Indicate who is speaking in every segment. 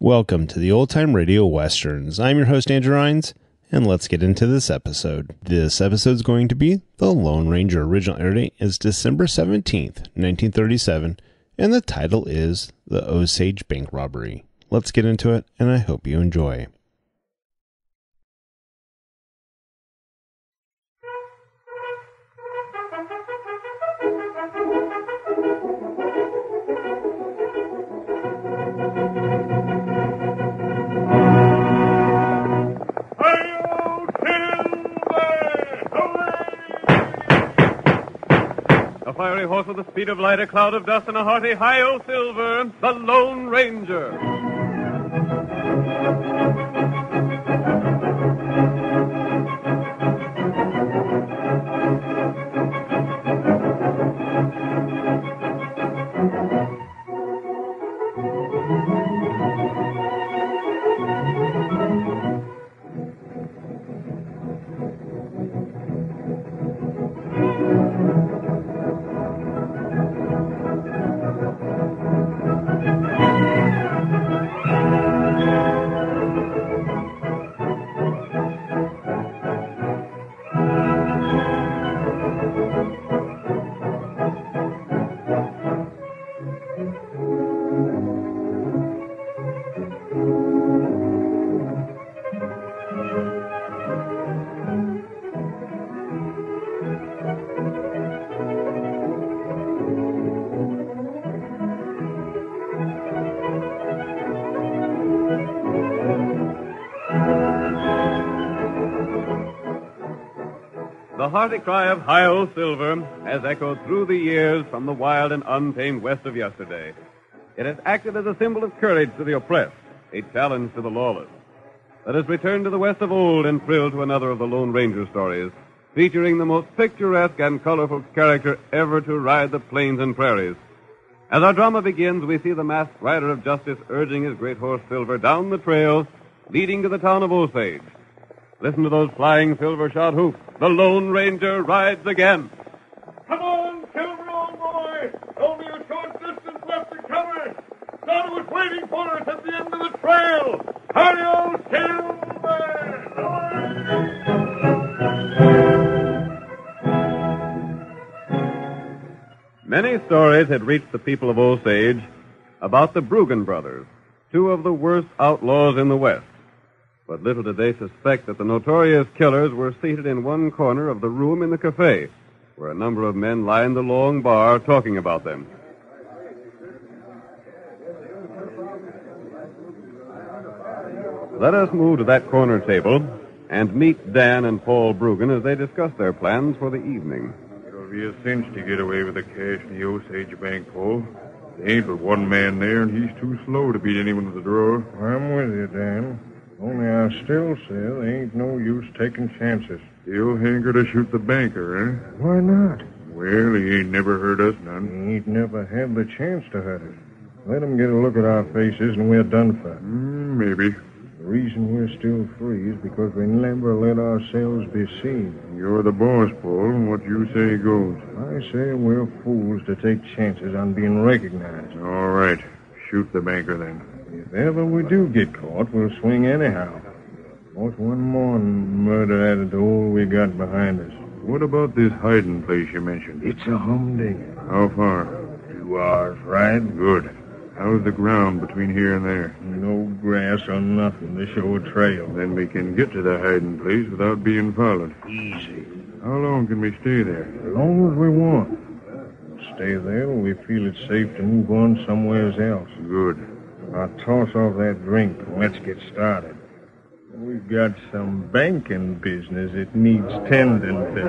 Speaker 1: Welcome to the Old Time Radio Westerns. I'm your host, Andrew Rhynes, and let's get into this episode. This episode is going to be The Lone Ranger. Original air date is December 17th, 1937, and the title is The Osage Bank Robbery. Let's get into it, and I hope you enjoy.
Speaker 2: A fiery horse with the speed of light, a cloud of dust, and a hearty hi-yo silver, the Lone Ranger. The hearty cry of hi-yo silver has echoed through the years from the wild and untamed west of yesterday. It has acted as a symbol of courage to the oppressed, a challenge to the lawless. Let us return to the west of old and thrill to another of the Lone Ranger stories, featuring the most picturesque and colorful character ever to ride the plains and prairies. As our drama begins, we see the masked rider of justice urging his great horse Silver down the trail leading to the town of Osage. Listen to those flying silver-shod hoofs. The Lone Ranger rides again. Come on, Silver, old boy. Only a short distance left to cover. Tonto is waiting for us at the end of the trail. Hurry, old Silver! Many stories had reached the people of Osage about the Bruggen brothers, two of the worst outlaws in the West. But little did they suspect that the notorious killers were seated in one corner of the room in the cafe, where a number of men lined the long bar talking about them. Let us move to that corner table and meet Dan and Paul Bruggen as they discuss their plans for the evening.
Speaker 3: It'll be a cinch to get away with the cash in the Osage Bank, Paul. There ain't but one man there, and he's too slow to beat anyone with the drawer.
Speaker 4: I'm with you, Dan. Only I still say there ain't no use taking chances.
Speaker 3: Still hanker to shoot the banker, eh?
Speaker 4: Why not?
Speaker 3: Well, he ain't never hurt us none.
Speaker 4: He ain't never had the chance to hurt us. Let him get a look at our faces and we're done for.
Speaker 3: Maybe.
Speaker 4: The reason we're still free is because we never let ourselves be seen.
Speaker 3: You're the boss, Paul, and what you say goes.
Speaker 4: I say we're fools to take chances on being recognized.
Speaker 3: All right. Shoot the banker, then.
Speaker 4: If ever we do get caught, we'll swing anyhow. What's one more murder added to all we got behind us?
Speaker 3: What about this hiding place you mentioned?
Speaker 4: It's a humdinger.
Speaker 3: How far?
Speaker 4: 2 hours ride.
Speaker 3: Good. How's the ground between here and there?
Speaker 4: No grass or nothing to show a trail.
Speaker 3: Then we can get to the hiding place without being followed.
Speaker 4: Easy.
Speaker 3: How long can we stay there?
Speaker 4: As long as we want. Stay there till we feel it's safe to move on somewhere else.
Speaker 3: Good.
Speaker 4: Now toss off that drink and let's get started. We've got some banking business that needs tending to.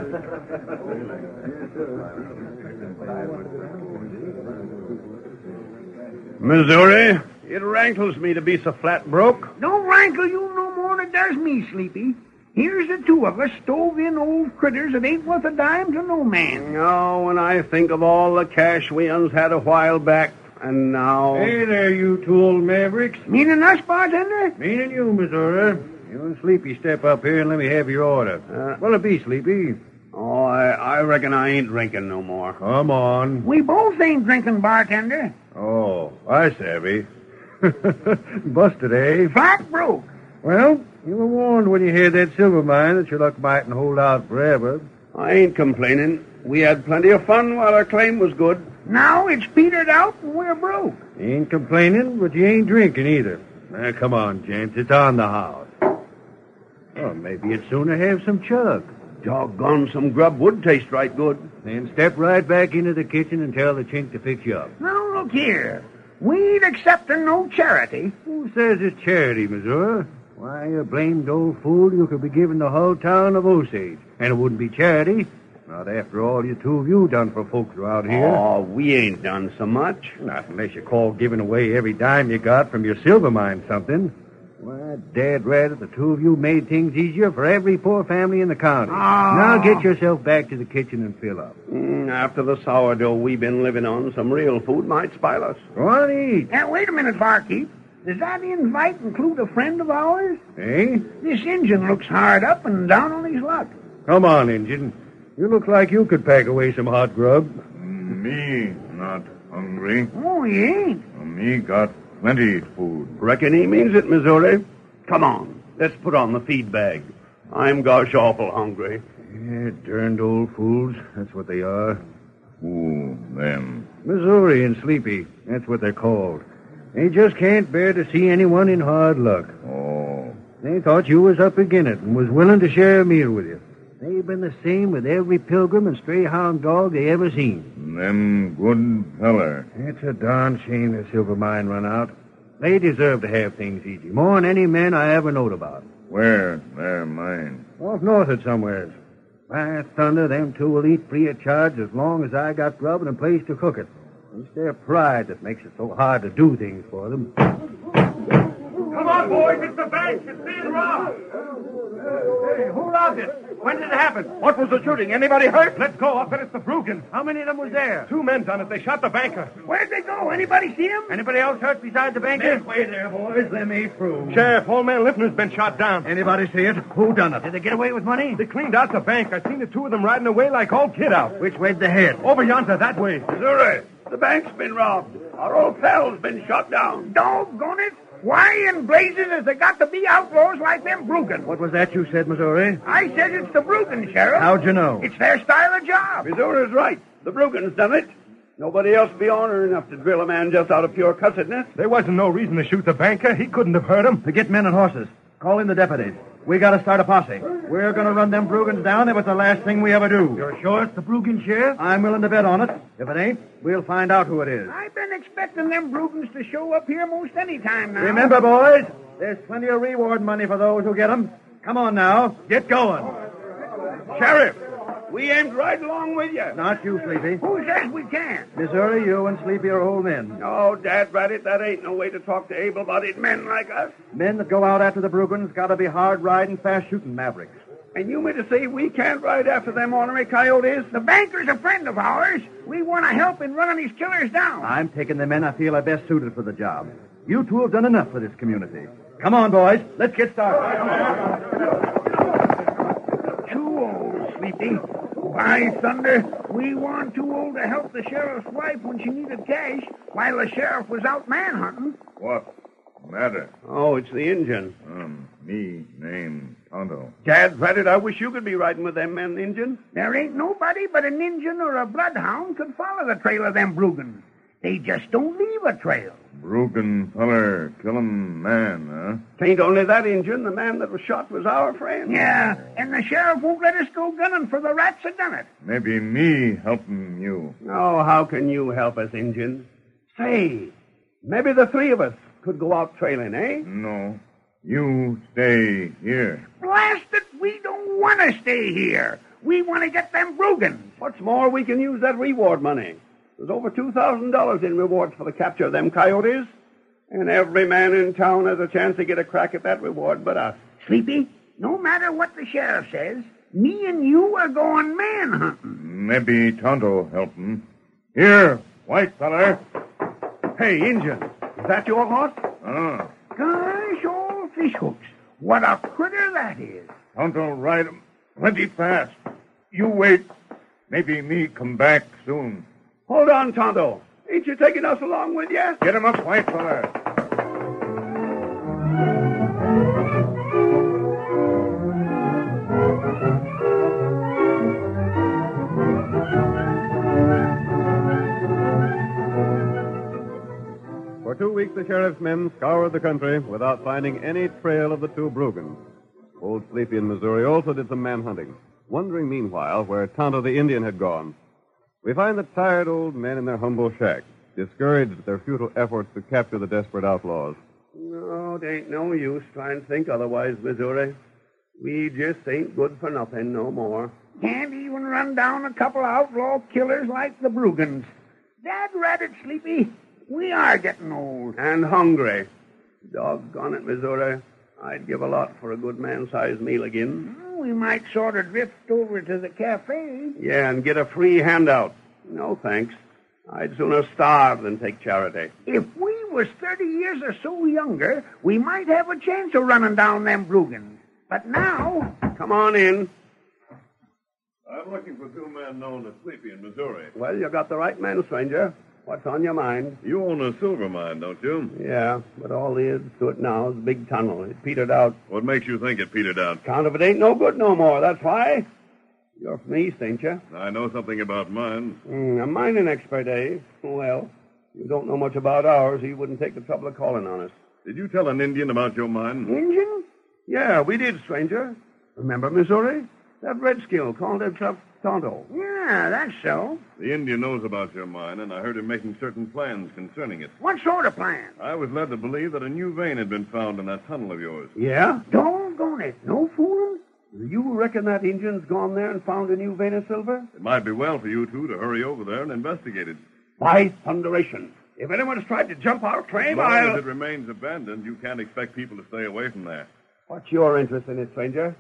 Speaker 5: Missouri, it rankles me to be so flat broke.
Speaker 6: Don't rankle you no more than it does me, Sleepy. Here's the two of us stove in old critters that ain't worth a dime to no man.
Speaker 5: Oh, when I think of all the cash we uns had a while back, and now...
Speaker 7: Hey there, you two old mavericks.
Speaker 6: Meaning us, bartender?
Speaker 7: Meaning you, Missouri. You and Sleepy step up here and let me have your order. What'll it be, Sleepy?
Speaker 5: Oh, I reckon I ain't drinking no more.
Speaker 7: Come on.
Speaker 6: We both ain't drinking, bartender.
Speaker 7: Oh, I savvy. Busted, eh?
Speaker 6: Flat broke.
Speaker 7: Well, you were warned when you heard that silver mine that your luck mightn't hold out forever.
Speaker 5: I ain't complaining. We had plenty of fun while our claim was good.
Speaker 6: Now it's petered out and we're broke.
Speaker 7: You ain't complaining, but you ain't drinking either. Now, come on, gents. It's on the house. Oh, maybe you'd sooner have some chuck.
Speaker 5: Doggone, some grub would taste right good.
Speaker 7: Then step right back into the kitchen and tell the chink to fix you up.
Speaker 6: Now, look here. We ain't accepting no charity.
Speaker 7: Who says it's charity, Missouri? Why, you blamed old fool, you could be giving the whole town of Osage. And it wouldn't be charity. Not after all you two of you done for folks around here.
Speaker 5: Oh, we ain't done so much.
Speaker 7: Not unless you call giving away every dime you got from your silver mine something. Why, Dad rather the two of you made things easier for every poor family in the county.
Speaker 6: Oh.
Speaker 7: Now get yourself back to the kitchen and fill up.
Speaker 5: After the sourdough we've been living on, some real food might spoil us.
Speaker 7: Go on, eat.
Speaker 6: Now, wait a minute, barkeep. Does that invite include a friend of ours?
Speaker 7: Eh?
Speaker 6: This Injun looks hard up and down on his luck.
Speaker 7: Come on, Injun. You look like you could pack away some hot grub.
Speaker 3: Me not hungry.
Speaker 6: Oh, he ain't.
Speaker 3: Me got plenty food.
Speaker 5: Reckon he means it, Missouri. Come on, let's put on the feed bag. I'm gosh awful hungry.
Speaker 7: Yeah, darned old fools. That's what they are.
Speaker 3: Who, them?
Speaker 7: Missouri and Sleepy. That's what they're called. They just can't bear to see anyone in hard luck.
Speaker 3: Oh.
Speaker 7: They thought you was up agin it and was willing to share a meal with you. They've been the same with every pilgrim and stray hound dog they ever seen.
Speaker 3: Them good feller.
Speaker 7: It's a darn shame the silver mine run out. They deserve to have things easy, more than any man I ever knowed about.
Speaker 3: Where? They're mine.
Speaker 7: Off north at somewheres. By thunder, them two will eat free of charge as long as I got grub and a place to cook it. It's their pride that makes it so hard to do things for them.
Speaker 8: Come on, boys, it's the bank. It's being robbed. Hey, who robbed it? When did it happen? What was the shooting? Anybody hurt? Let's go. I'll bet it's the Brugans.
Speaker 7: How many of them was there?
Speaker 8: 2 men done it. They shot the banker.
Speaker 6: Where'd they go? Anybody see him?
Speaker 7: Anybody else hurt besides the banker?
Speaker 8: Way there, boys. Let me through.
Speaker 7: Sheriff,
Speaker 8: old man Lifton's been shot down.
Speaker 7: Anybody see it? Who done it? Did they get away with money?
Speaker 8: They cleaned out the bank. I seen the 2 of them riding away like all kid out.
Speaker 7: Which way'd they head?
Speaker 8: Over yonder, that way.
Speaker 5: Missouri, the bank's been robbed. Our old pal's been shot down.
Speaker 6: Doggone it. Why in blazes has there got to be outlaws like them Brugans?
Speaker 7: What was that you said, Missouri?
Speaker 6: I said it's the Brugans, Sheriff.
Speaker 7: How'd you know?
Speaker 6: It's their style of job.
Speaker 5: Missouri's right. The Brugans done it. Nobody else be honor enough to drill a man just out of pure cussedness.
Speaker 8: There wasn't no reason to shoot the banker. He couldn't have hurt him.
Speaker 7: To get men and horses. Call in the deputies. We gotta start a posse. We're gonna run them Brugans down. It was the last thing we ever do.
Speaker 8: You're sure it's the Brugan, Sheriff?
Speaker 7: I'm willing to bet on it. If it ain't, we'll find out who it is.
Speaker 6: I've been expecting them Brugans to show up here most any time now.
Speaker 7: Remember, boys, there's plenty of reward money for those who get 'em. Come on now, get going.
Speaker 5: Sheriff, we aimed right along with you.
Speaker 7: Not you, Sleepy.
Speaker 6: Who says we can't?
Speaker 7: Missouri, you and Sleepy are old men.
Speaker 5: No, Dad Rattit, that ain't no way to talk to able-bodied men like us.
Speaker 7: Men that go out after the Brugans gotta be hard-riding, fast-shooting mavericks.
Speaker 5: And you mean to say we can't ride after them ornery coyotes?
Speaker 6: The banker's a friend of ours. We want to help in running these killers down.
Speaker 7: I'm taking the men I feel are best suited for the job. You two have done enough for this community. Come on, boys. Let's get started.
Speaker 6: Too old, Sleepy. By thunder, we weren't too old to help the sheriff's wife when she needed cash while the sheriff was out manhunting.
Speaker 3: What matter?
Speaker 5: Oh, it's the Injun.
Speaker 3: Me name Tonto.
Speaker 5: Dad Rattit, I wish you could be riding with them men, Injun.
Speaker 6: There ain't nobody but an Injun or a bloodhound could follow the trail of them Brugans. They just don't leave a trail.
Speaker 3: Brugan feller, killin' man, huh?
Speaker 5: Tain't only that, Injun. The man that was shot was our friend.
Speaker 6: Yeah, and the sheriff won't let us go gunning for the rats that done it.
Speaker 3: Maybe me helping you.
Speaker 5: Oh, how can you help us, Injun? Say, maybe the 3 of us could go out trailing, eh?
Speaker 3: No. You stay here.
Speaker 6: Blast it, we don't want to stay here. We want to get them Brugans.
Speaker 5: What's more, we can use that reward money. There's over $2,000 in rewards for the capture of them coyotes. And every man in town has a chance to get a crack at that reward but us.
Speaker 6: Sleepy, no matter what the sheriff says, me and you are going manhunting.
Speaker 3: Maybe Tonto help him. Here, white feller.
Speaker 5: Hey, Injun, is that your horse?
Speaker 6: Gosh, old fish hooks. What a critter that is.
Speaker 3: Tonto ride him plenty fast. You wait. Maybe me come back soon.
Speaker 5: Hold on, Tonto. Ain't you taking us along with you?
Speaker 3: Get him up, white feller.
Speaker 2: the sheriff's men scoured the country without finding any trail of the two Brugans. Old Sleepy in Missouri also did some manhunting, wondering meanwhile where Tonto the Indian had gone. We find the tired old men in their humble shack, discouraged at their futile efforts to capture the desperate outlaws.
Speaker 5: No, it ain't no use trying to think otherwise, Missouri. We just ain't good for nothing no more.
Speaker 6: Can't even run down a couple of outlaw killers like the Brugans. Dad rat it, Sleepy. We are getting old.
Speaker 5: And hungry. Doggone it, Missouri. I'd give a lot for a good man-sized meal again.
Speaker 6: We might sort of drift over to the cafe.
Speaker 5: Yeah, and get a free handout. No, thanks. I'd sooner starve than take charity.
Speaker 6: If we was 30 years or so younger, we might have a chance of running down them Brugans. But now...
Speaker 5: Come on in.
Speaker 3: I'm looking for two men known as Sleepy in Missouri.
Speaker 5: Well, you got the right man, stranger. What's on your mind?
Speaker 3: You own a silver mine, don't you?
Speaker 5: Yeah, but all there is to it now is a big tunnel. It petered out.
Speaker 3: What makes you think it petered out?
Speaker 5: Count of it ain't no good no more, that's why. You're from the East, ain't you?
Speaker 3: I know something about mines.
Speaker 5: A mining expert, eh? Well, you don't know much about ours, or you wouldn't take the trouble of calling on us.
Speaker 3: Did you tell an Indian about your mine?
Speaker 6: Indian?
Speaker 5: Yeah, we did, stranger. Remember Missouri? That redskin called himself Tonto.
Speaker 6: Yeah, that's so.
Speaker 3: The Indian knows about your mine, and I heard him making certain plans concerning it.
Speaker 6: What sort of plan?
Speaker 3: I was led to believe that a new vein had been found in that tunnel of yours.
Speaker 5: Yeah?
Speaker 6: Doggone it. No fooling?
Speaker 5: You reckon that Indian's gone there and found a new vein of silver?
Speaker 3: It might be well for you two to hurry over there and investigate it.
Speaker 5: By thunderation. If anyone's tried to jump our claim,
Speaker 3: As long
Speaker 5: I'll...
Speaker 3: as it remains abandoned, you can't expect people to stay away from there.
Speaker 5: What's your interest in it, stranger?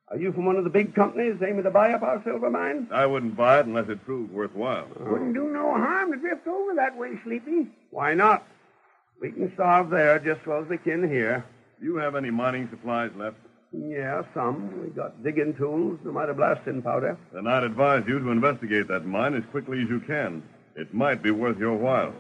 Speaker 5: Are you from one of the big companies aiming to buy up our silver mine?
Speaker 3: I wouldn't buy it unless it proved worthwhile.
Speaker 6: Wouldn't do no harm to drift over that way, Sleepy.
Speaker 5: Why not? We can starve there just as well as we can here.
Speaker 3: Do you have any mining supplies left?
Speaker 5: Yeah, some. We got digging tools, no matter blasting powder.
Speaker 3: Then I'd advise you to investigate that mine as quickly as you can. It might be worth your while.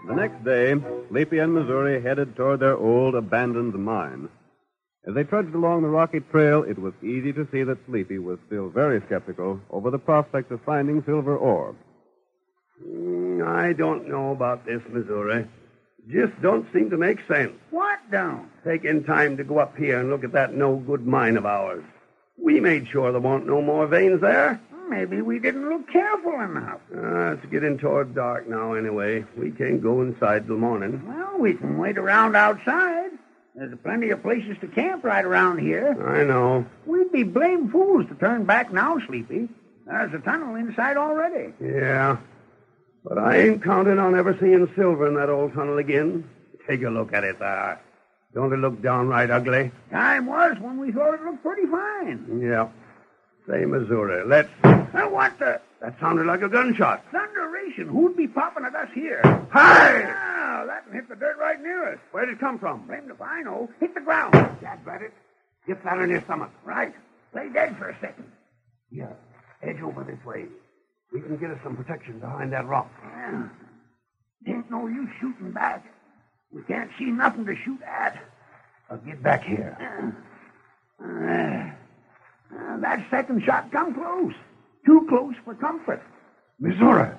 Speaker 2: The next day, Sleepy and Missouri headed toward their old abandoned mine. As they trudged along the rocky trail, it was easy to see that Sleepy was still very skeptical over the prospect of finding silver ore.
Speaker 5: I don't know about this, Missouri. Just don't seem to make sense.
Speaker 6: What don't?
Speaker 5: Taking time to go up here and look at that no-good mine of ours. We made sure there weren't no more veins there.
Speaker 6: Maybe we didn't look careful enough.
Speaker 5: It's getting toward dark now anyway. We can't go inside till morning.
Speaker 6: Well, we can wait around outside. There's plenty of places to camp right around here.
Speaker 5: I know.
Speaker 6: We'd be blame fools to turn back now, Sleepy. There's a tunnel inside already.
Speaker 5: Yeah. But I ain't counting on ever seeing silver in that old tunnel again. Take a look at it there. Don't it look downright ugly?
Speaker 6: Time was when we thought it looked pretty fine.
Speaker 5: Yeah. Say, Missouri, let's...
Speaker 6: What the...
Speaker 5: That sounded like a gunshot.
Speaker 6: Thunderation. Who'd be popping at us here?
Speaker 5: Hi!
Speaker 6: Oh, that hit the dirt right near us.
Speaker 5: Where'd it come from?
Speaker 6: Blamed if I know. Hit the ground.
Speaker 5: Dad, it. Get that on your stomach.
Speaker 6: Right. Lay dead for a second.
Speaker 5: Yeah. Edge over this way. We can get us some protection behind that rock.
Speaker 6: Yeah. Ain't no use shooting back. We can't see nothing to shoot at.
Speaker 5: I'll get back here.
Speaker 6: That second shot come close. Too close for comfort.
Speaker 5: Missouri,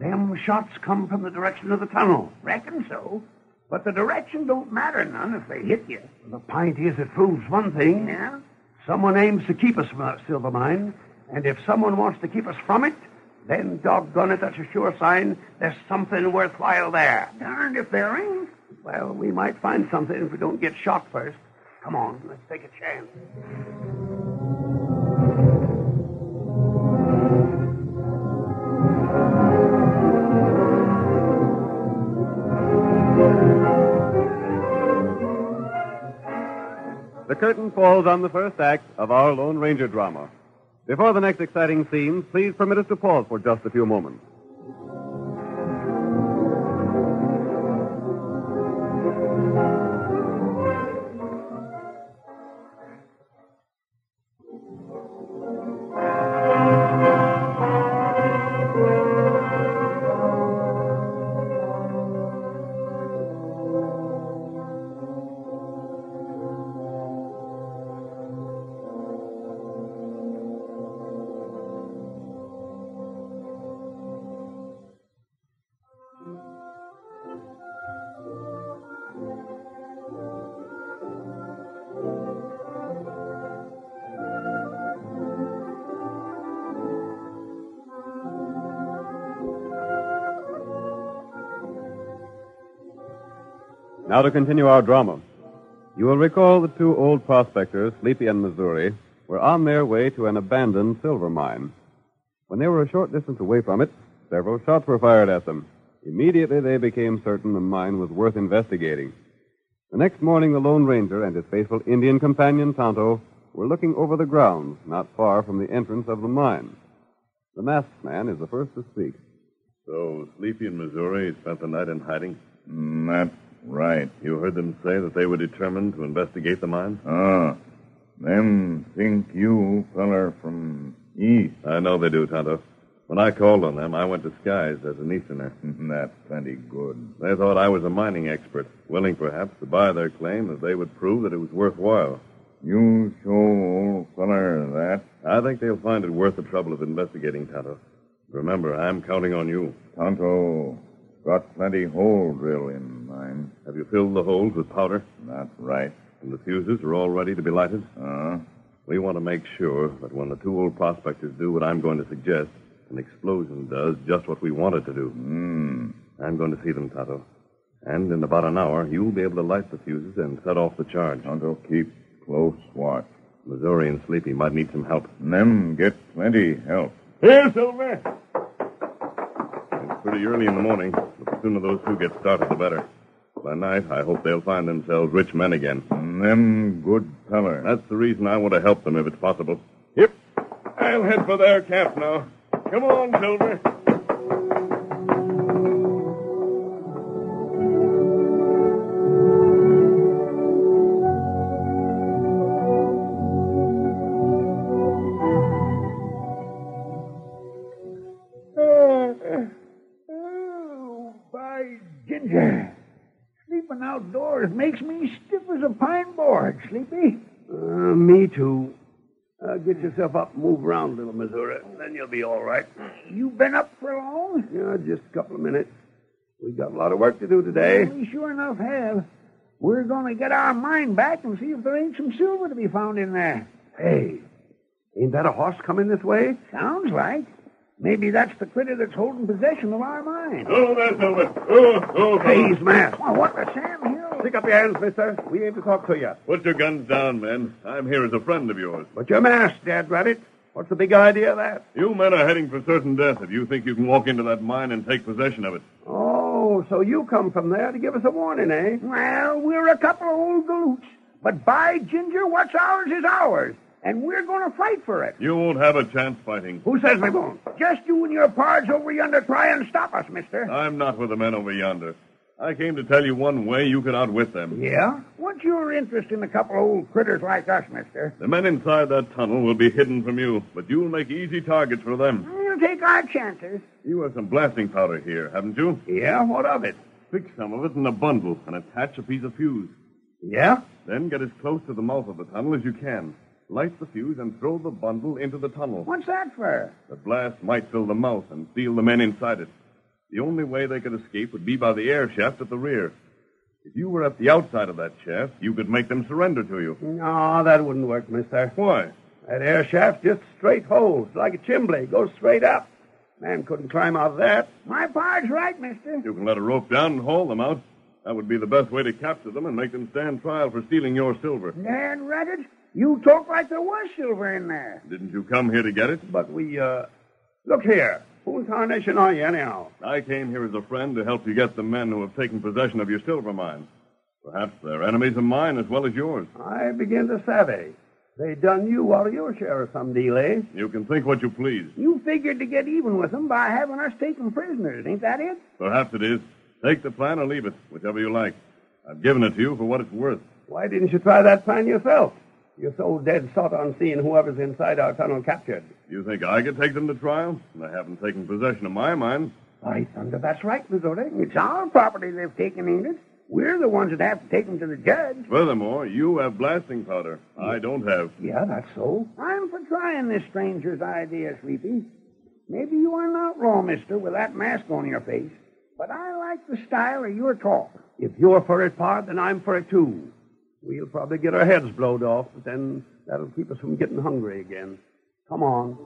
Speaker 5: them shots come from the direction of the tunnel.
Speaker 6: Reckon so. But the direction don't matter none if they hit you.
Speaker 5: The point is it proves one thing.
Speaker 6: Yeah?
Speaker 5: Someone aims to keep us from that silver mine, and if someone wants to keep us from it, then doggone it, that's a sure sign there's something worthwhile there.
Speaker 6: Darned if there ain't.
Speaker 5: Well, we might find something if we don't get shot first. Come on, let's take a chance.
Speaker 2: The curtain falls on the first act of our Lone Ranger drama. Before the next exciting scenes, please permit us to pause for just a few moments. Now to continue our drama. You will recall the two old prospectors, Sleepy and Missouri, were on their way to an abandoned silver mine. When they were a short distance away from it, several shots were fired at them. Immediately they became certain the mine was worth investigating. The next morning, the Lone Ranger and his faithful Indian companion, Tonto, were looking over the grounds not far from the entrance of the mine. The masked man is the first to speak.
Speaker 3: So, Sleepy and Missouri spent the night in hiding?
Speaker 9: That's right.
Speaker 3: You heard them say that they were determined to investigate the mine?
Speaker 9: Them think you feller from east.
Speaker 3: I know they do, Tonto. When I called on them, I went disguised as an Easterner.
Speaker 9: That's plenty good.
Speaker 3: They thought I was a mining expert, willing perhaps to buy their claim if they would prove that it was worthwhile.
Speaker 9: You show old feller that?
Speaker 3: I think they'll find it worth the trouble of investigating, Tonto. Remember, I'm counting on you.
Speaker 9: Tonto got plenty hole drill in mine.
Speaker 3: Have you filled the holes with powder?
Speaker 9: That's right.
Speaker 3: And the fuses are all ready to be lighted?
Speaker 9: We
Speaker 3: want to make sure that when the two old prospectors do what I'm going to suggest, an explosion does just what we want it to do. I'm going to see them, Tonto. And in about an hour, you'll be able to light the fuses and set off the charge.
Speaker 9: Tonto, keep close watch.
Speaker 3: Missouri and Sleepy might need some help.
Speaker 9: Them get plenty help.
Speaker 3: Here, Silver! It's pretty early in the morning, but the sooner those two get started, the better. By night, I hope they'll find themselves rich men again.
Speaker 9: Them good feller.
Speaker 3: That's the reason I want to help them if it's possible. Yep. I'll head for their camp now. Come on, Silver.
Speaker 6: By ginger. Sleeping outdoors makes me stiff as a pine board, Sleepy.
Speaker 5: Me too. Get yourself up and move around a little, Missouri. Then you'll be all right.
Speaker 6: You been up for long?
Speaker 5: Yeah, just a couple of minutes. We got a lot of work to do today.
Speaker 6: We sure enough have. We're going to get our mine back and see if there ain't some silver to be found in there.
Speaker 5: Hey, ain't that a horse coming this way?
Speaker 6: Sounds like. Maybe that's the critter that's holding possession of our mine.
Speaker 3: Oh, there, Silver.
Speaker 5: Hey, he's masked.
Speaker 6: Well, what the Sam Hill?
Speaker 5: Stick up your hands, mister. We aim to talk to you.
Speaker 3: Put your guns down, men. I'm here as a friend of yours.
Speaker 5: But you're masked, Dad Rabbit. What's the big idea of that?
Speaker 3: You men are heading for certain death if you think you can walk into that mine and take possession of it.
Speaker 5: Oh, so you come from there to give us a warning, eh?
Speaker 6: Well, we're a couple of old galoots. But by ginger, what's ours is ours. And we're going to fight for it.
Speaker 3: You won't have a chance fighting.
Speaker 5: Who says we won't?
Speaker 6: Just you and your pards over yonder try and stop us, mister.
Speaker 3: I'm not with the men over yonder. I came to tell you one way you could outwit them.
Speaker 6: Yeah? What's your interest in a couple of old critters like us, mister?
Speaker 3: The men inside that tunnel will be hidden from you, but you'll make easy targets for them.
Speaker 6: We'll take our chances.
Speaker 3: You have some blasting powder here, haven't you?
Speaker 5: Yeah, what of it?
Speaker 3: Fix some of it in a bundle and attach a piece of fuse.
Speaker 5: Yeah?
Speaker 3: Then get as close to the mouth of the tunnel as you can. Light the fuse and throw the bundle into the tunnel.
Speaker 6: What's that for?
Speaker 3: The blast might fill the mouth and seal the men inside it. The only way they could escape would be by the air shaft at the rear. If you were at the outside of that shaft, you could make them surrender to you.
Speaker 5: No, that wouldn't work, mister.
Speaker 3: Why?
Speaker 5: That air shaft's just straight holes, like a chimney. Goes straight up. Man couldn't climb out of that.
Speaker 6: My pard's right, mister.
Speaker 3: You can let a rope down and haul them out. That would be the best way to capture them and make them stand trial for stealing your silver.
Speaker 6: Dan Reddit, you talk like there was silver in there.
Speaker 3: Didn't you come here to get it?
Speaker 5: But we, look here. Who in tarnation are you, anyhow?
Speaker 3: I came here as a friend to help you get the men who have taken possession of your silver mine. Perhaps they're enemies of mine as well as yours.
Speaker 5: I begin to savvy. They done you out of your share of some deal, eh?
Speaker 3: You can think what you please.
Speaker 6: You figured to get even with them by having us taken prisoners, ain't that it?
Speaker 3: Perhaps it is. Take the plan or leave it, whichever you like. I've given it to you for what it's worth.
Speaker 5: Why didn't you try that plan yourself? You're so dead set on seeing whoever's inside our tunnel captured.
Speaker 3: You think I could take them to trial? They haven't taken possession of my mine.
Speaker 5: By thunder, that's right, Missouri.
Speaker 6: It's our property they've taken, ain't it? We're the ones that have to take them to the judge.
Speaker 3: Furthermore, you have blasting powder. I don't have.
Speaker 5: Yeah, that's so.
Speaker 6: I'm for trying this stranger's idea, Sleepy. Maybe you are an outlaw, mister, with that mask on your face. But I like the style of your talk.
Speaker 5: If you're for it, Pard, then I'm for it, too. We'll probably get our heads blowed off, but then that'll keep us from getting hungry again. Come on.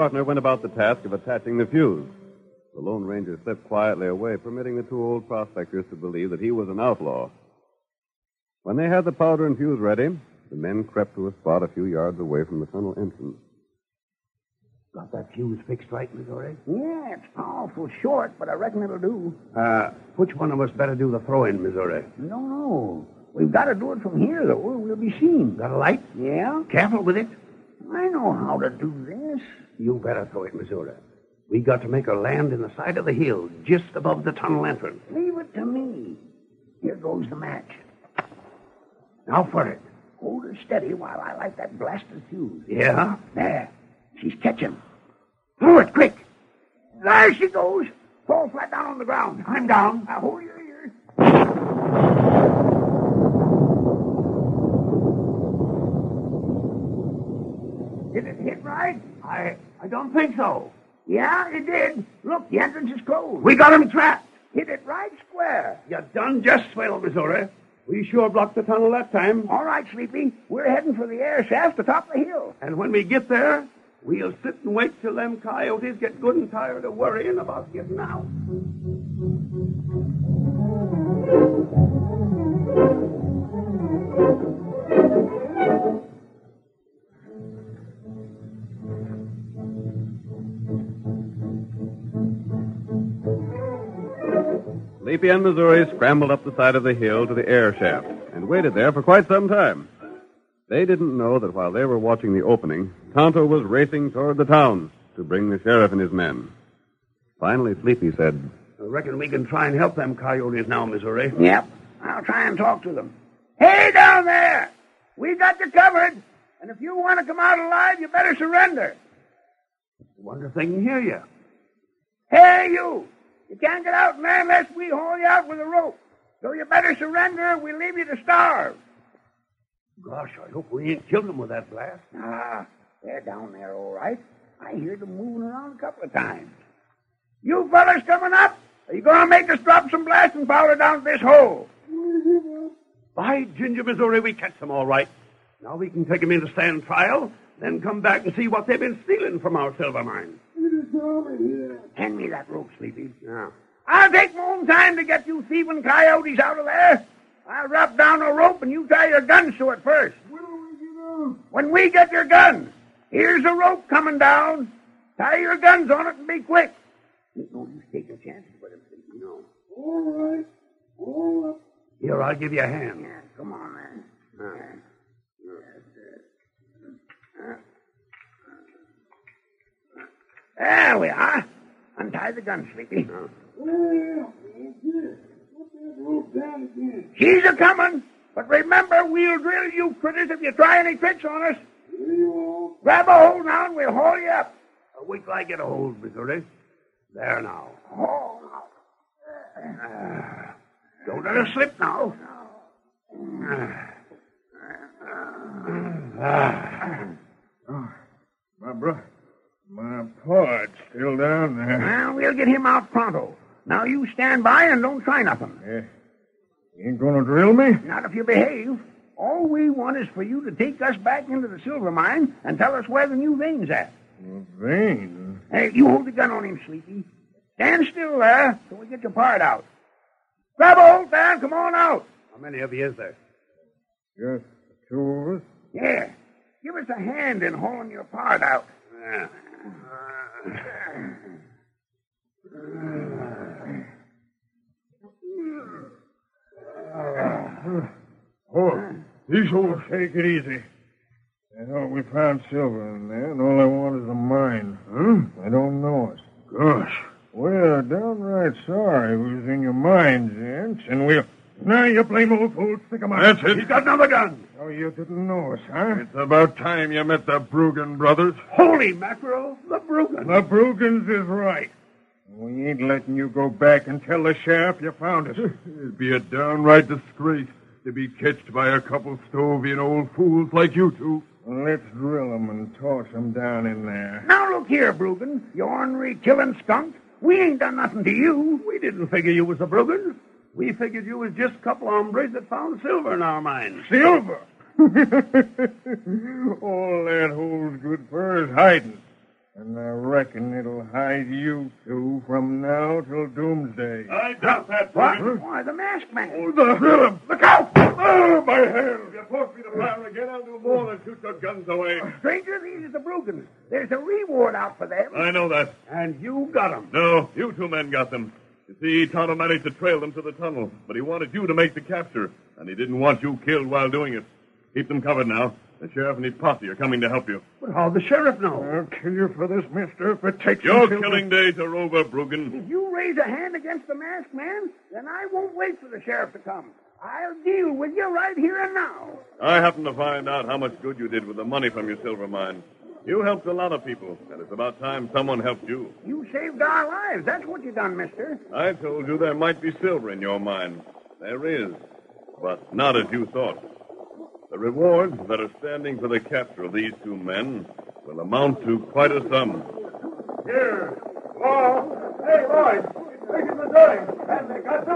Speaker 2: partner went about the task of attaching the fuse. The Lone Ranger slipped quietly away, permitting the two old prospectors to believe that he was an outlaw. When they had the powder and fuse ready, the men crept to a spot a few yards away from the tunnel entrance.
Speaker 6: Got that fuse fixed right, Missouri? Yeah, it's powerful short, but I reckon it'll do.
Speaker 5: Which one of us better do the throw-in, Missouri?
Speaker 6: No. We've got to do it from here, though, or we'll be seen.
Speaker 5: Got a light?
Speaker 6: Yeah?
Speaker 5: Careful with it.
Speaker 6: I know how to do this.
Speaker 5: You better throw it, Missouri. We got to make her land in the side of the hill, just above the tunnel entrance.
Speaker 6: Leave it to me. Here goes the match.
Speaker 5: Now for it.
Speaker 6: Hold her steady while I light that blasted fuse.
Speaker 5: Yeah?
Speaker 6: There. She's catching. Throw it, quick. There she goes. Fall flat down on the ground.
Speaker 5: I'm down.
Speaker 6: Now hold your ears. Did it hit right?
Speaker 5: I don't think so.
Speaker 6: Yeah, it did. Look, the entrance is closed.
Speaker 5: We got him trapped.
Speaker 6: Hit it right square.
Speaker 5: You done just swell, Missouri. We sure blocked the tunnel that time.
Speaker 6: All right, Sleepy. We're heading for the air shaft atop the hill.
Speaker 5: And when we get there, we'll sit and wait till them coyotes get good and tired of worrying about getting out.
Speaker 2: Sleepy and Missouri scrambled up the side of the hill to the air shaft and waited there for quite some time. They didn't know that while they were watching the opening, Tonto was racing toward the town to bring the sheriff and his men. Finally, Sleepy said,
Speaker 5: I reckon we can try and help them coyotes now, Missouri.
Speaker 6: Yep. I'll try and talk to them. Hey, down there! We got you covered. And if you want to come out alive, you better surrender.
Speaker 5: I wonder if they can hear you.
Speaker 6: Hey, you! You can't get out there unless we haul you out with a rope. So you better surrender or we'll leave you to starve.
Speaker 5: Gosh, I hope we ain't killed them with that blast.
Speaker 6: They're down there all right. I hear them moving around a couple of times. You fellas coming up? Are you going to make us drop some blasting powder down this hole?
Speaker 5: By ginger, Missouri, we catch them all right. Now we can take them in to stand trial, then come back and see what they've been stealing from our silver mine.
Speaker 6: Hand me that rope, Sleepy.
Speaker 5: Yeah.
Speaker 6: I'll take my own time to get you thieving coyotes out of there. I'll drop down a rope and you tie your guns to it first. When we get your gun, here's a rope coming down. Tie your guns on it and be quick. Don't you take your chances with him, Sleepy, no.
Speaker 5: All right. All up. Here, I'll give you a hand.
Speaker 6: Yeah, come on, man. There we are. Untie the gun, Sleepy. She's a-coming. But remember, we'll drill you critters if you try any tricks on us. Grab a hold now and we'll haul you up.
Speaker 5: Wait till I get a hold, Missouri. There now.
Speaker 6: Haul
Speaker 5: now. Don't let her slip now.
Speaker 4: My pard's still down there.
Speaker 6: Well, we'll get him out pronto. Now you stand by and don't try nothing.
Speaker 4: You ain't gonna drill me?
Speaker 6: Not if you behave. All we want is for you to take us back into the silver mine and tell us where the new vein's at.
Speaker 4: Vein?
Speaker 6: Hey, you hold the gun on him, Sleepy. Stand still there till we get your part out. Grab a hold there and come on out.
Speaker 5: How many of you is there?
Speaker 4: Just two of us.
Speaker 6: Yeah. Give us a hand in hauling your part out.
Speaker 4: Oh, take it easy. I thought we found silver in there, and all I want is a mine. Huh? I don't know it. Gosh. We're downright sorry we was in your mine, gents, and we'll... Now, you blame old fool, stick 'em out.
Speaker 9: That's it.
Speaker 5: He's got another gun.
Speaker 4: Oh, you didn't know us, huh?
Speaker 9: It's about time you met the Bruggen brothers.
Speaker 5: Holy mackerel, the Bruggen.
Speaker 4: The Bruggans is right. We ain't letting you go back and tell the sheriff you found us.
Speaker 9: It'd be a downright disgrace to be catched by a couple Stovian old fools like you two.
Speaker 4: Well, let's drill 'em and toss 'em down in there.
Speaker 6: Now look here, Bruggen, you ornery killing skunk. We ain't done nothing to you.
Speaker 5: We didn't figure you was the Bruggen. We figured you was just a couple hombres that found silver in our mine.
Speaker 4: Silver? All that holds good for is hiding. And I reckon it'll hide you two from now till doomsday.
Speaker 9: I doubt that,
Speaker 6: What?
Speaker 9: Broogan.
Speaker 6: Why, the masked man.
Speaker 9: Oh, the... Look out! Oh, my hand! If you force me to fire again, I'll do more than shoot your guns away.
Speaker 6: Stranger, these are the Brugans. There's a reward out for them.
Speaker 9: I know that.
Speaker 5: And you got 'em.
Speaker 9: No, you two men got them. You see, Tonto managed to trail them to the tunnel, but he wanted you to make the capture, and he didn't want you killed while doing it. Keep them covered now. The sheriff and his posse are coming to help you.
Speaker 5: But how'd the sheriff know?
Speaker 4: I'll kill you for this, mister, if it takes
Speaker 9: Your
Speaker 4: until...
Speaker 9: killing days are over, Bruggan.
Speaker 6: If you raise a hand against the masked man, then I won't wait for the sheriff to come. I'll deal with you right here and now.
Speaker 9: I happen to find out how much good you did with the money from your silver mine. You helped a lot of people, and it's about time someone helped you.
Speaker 6: You saved our lives. That's what you done, mister.
Speaker 9: I told you there might be silver in your mine. There is, but not as you thought. The rewards that are standing for the capture of these two men will amount to quite a sum.
Speaker 8: Here. Oh, hey, Rhynes. This is Missouri. And they got the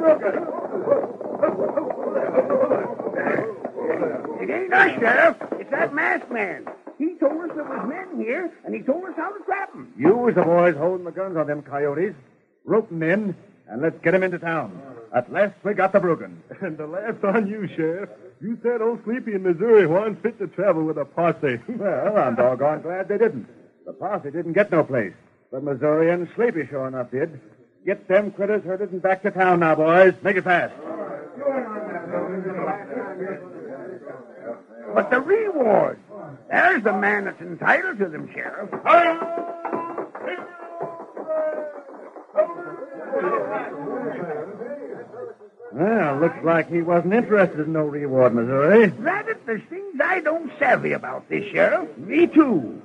Speaker 6: It ain't us, Sheriff. It's that masked man. He told us there was men here, and he told us how to trap them.
Speaker 7: You as the boys holding the guns on them coyotes. Rope them in, and let's get them into town. At last, we got the Bruggan.
Speaker 9: And the laugh's on you, Sheriff. You said old Sleepy in Missouri wasn't fit to travel with a posse.
Speaker 7: Well, I'm doggone glad they didn't. The posse didn't get no place. But Missouri and Sleepy sure enough did. Get them critters herded and back to town now, boys. Make it fast.
Speaker 6: But the reward. There's the man that's entitled to them, Sheriff.
Speaker 7: Well, looks like he wasn't interested in no reward, Missouri.
Speaker 6: Rather, there's things I don't savvy about this, Sheriff.
Speaker 5: Me too.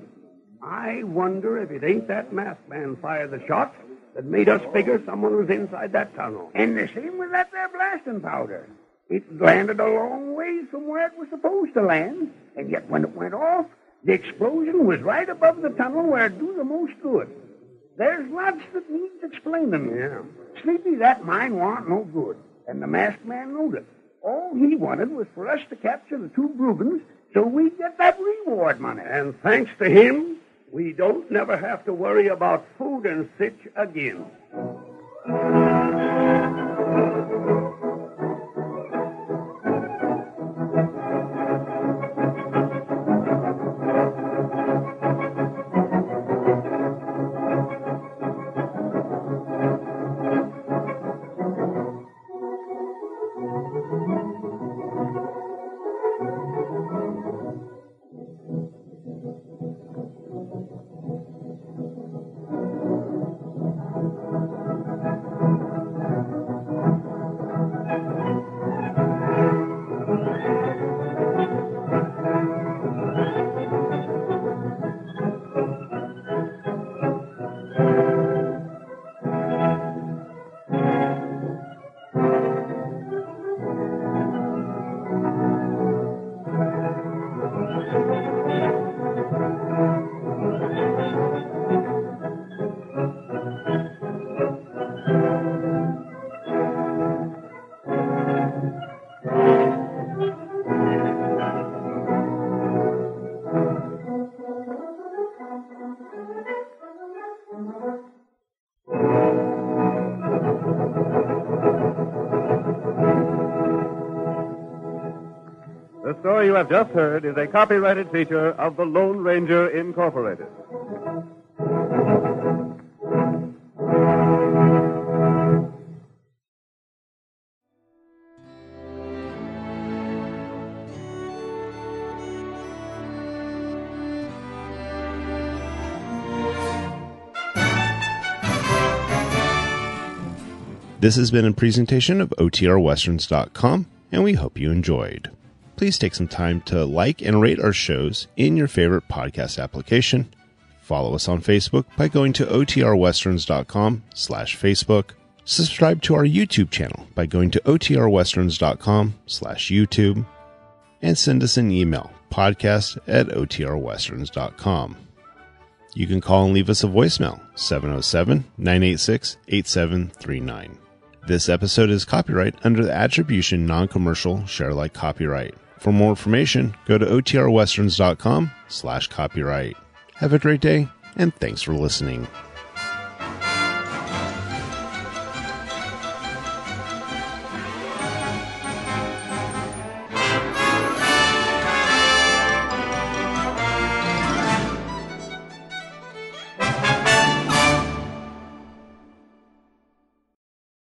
Speaker 5: I wonder if it ain't that masked man fired the shot that made us figure someone was inside that tunnel.
Speaker 6: And the same with that there blasting powder. It landed a long ways from where it was supposed to land, and yet when it went off, the explosion was right above the tunnel where it do the most good. There's lots that needs explaining.
Speaker 5: Yeah.
Speaker 6: Sleepy, that mine warn't no good, and the masked man knowed it. All he wanted was for us to capture the two Brugans so we'd get that reward money.
Speaker 5: And thanks to him, we don't never have to worry about food and sich again.
Speaker 2: The story you have just heard is a copyrighted feature of the Lone Ranger Incorporated.
Speaker 1: This has been a presentation of OTRWesterns.com, and we hope you enjoyed. Please take some time to like and rate our shows in your favorite podcast application. Follow us on Facebook by going to OTRWesterns.com/Facebook. Subscribe to our YouTube channel by going to OTRWesterns.com/YouTube. And send us an email, podcast@OTRWesterns.com. You can call and leave us a voicemail, 707-986-8739. This episode is copyright under the Attribution Non-Commercial Share-alike copyright. For more information, go to OTRWesterns.com/copyright. Have a great day, and thanks for listening.